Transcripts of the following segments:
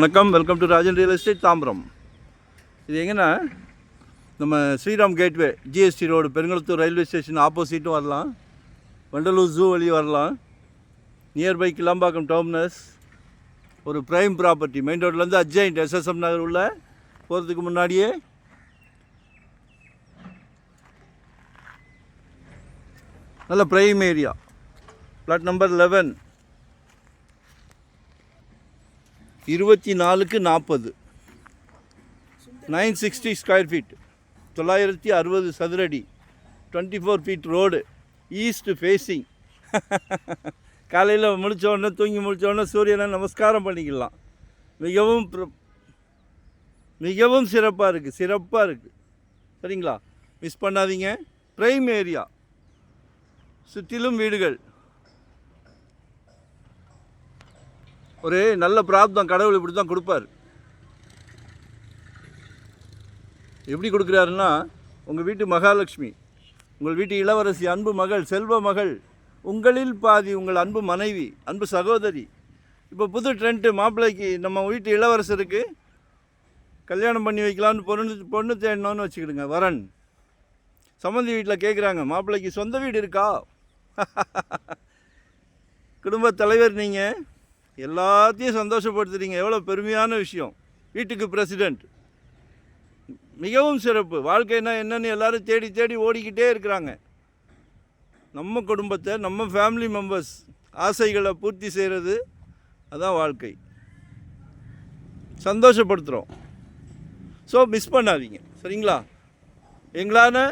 வணக்கம், welcome to Rajan real estate Tambaram. இது எங்கன்னா நம்ம Sriram gateway GST road Perungalathur railway station ஆப்போசிட்டும் வரலாம், வண்டலூர் ஜூ வழி வரலாம். நியர்பை கிளாம்பாக்கம் டெர்மினஸ், ஒரு ப்ரைம் ப்ராப்பர்ட்டி. மெயின் ரோட்லேருந்து அட்ஜாயிண்ட் எஸ்எஸ்எம் நகர் உள்ள போகிறதுக்கு முன்னாடியே நல்ல prime area. Plot number 11, 24/40, 960 square feet, 960 சதுரடி, 24 ஃபீட் ரோடு, ஈஸ்ட் ஃபேஸிங். காலையில் முழித்தோடனே தூங்கி முழித்தோடனே சூரியனை நமஸ்காரம் பண்ணிக்கலாம். மிகவும் சிறப்பாக இருக்குது. சரிங்களா? மிஸ் பண்ணாதீங்க. ப்ரைம் ஏரியா, சுற்றிலும் வீடுகள். ஒரு நல்ல பிராப்தம் கடவுள் இப்படி தான் கொடுப்பார். எப்படி கொடுக்குறாருன்னா, உங்கள் வீட்டு மகாலட்சுமி, உங்கள் வீட்டு இளவரசி, அன்பு மகள், செல்வ மகள், உங்களில் பாதி உங்கள் அன்பு மனைவி, அன்பு சகோதரி. இப்போ புது ட்ரெண்ட்டு, மாப்பிள்ளைக்கு நம்ம வீட்டு இளவரசருக்கு கல்யாணம் பண்ணி வைக்கலான்னு பொண்ணு தேடணும்னு வச்சுக்கிடுங்க. வரன் சம்மந்தி வீட்டில் கேட்குறாங்க, மாப்பிள்ளைக்கு சொந்த வீடு இருக்கா? குடும்ப தலைவர் நீங்கள், எல்லாத்தையும் சந்தோஷப்படுத்துறீங்க. எவ்வளோ பெருமையான விஷயம். வீட்டுக்கு பிரசிடெண்ட். மிகவும் சிறப்பு. வாழ்க்கைனா என்னன்னு எல்லோரும் தேடி தேடி ஓடிக்கிட்டே இருக்கிறாங்க. நம்ம குடும்பத்தை, நம்ம ஃபேமிலி மெம்பர்ஸ் ஆசைகளை பூர்த்தி செய்கிறது, அதான் வாழ்க்கை. சந்தோஷப்படுத்துகிறோம். ஸோ மிஸ் பண்ணாதீங்க. சரிங்களா? எங்களான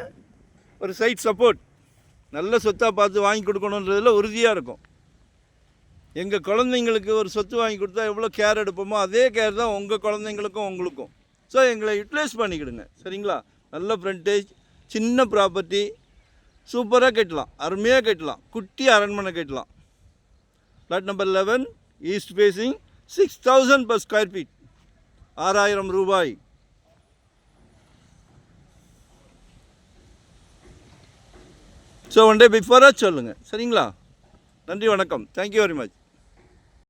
ஒரு சைட் சப்போர்ட், நல்ல சொத்தாக பார்த்து வாங்கி கொடுக்கணுன்றதில் உறுதியாக இருக்கும். எங்கள் குழந்தைங்களுக்கு ஒரு சொத்து வாங்கி கொடுத்தா எவ்வளோ கேர் எடுப்போமோ அதே கேர் தான் உங்கள் குழந்தைங்களுக்கும் உங்களுக்கும். ஸோ எங்களை யூட்டிலைஸ் பண்ணிக்கிடுங்க. சரிங்களா? நல்ல ஃப்ரண்டேஜ், சின்ன ப்ராப்பர்ட்டி, சூப்பராக கட்டலாம், அருமையாக கட்டலாம், குட்டி அரண்மனை கட்டலாம். Plot number 11, east facing, 6000 per square feet, 6000 ரூபாய். ஸோ ஒன் டே பிஃபோராக சொல்லுங்கள். சரிங்களா? நன்றி, வணக்கம். Thank you very much.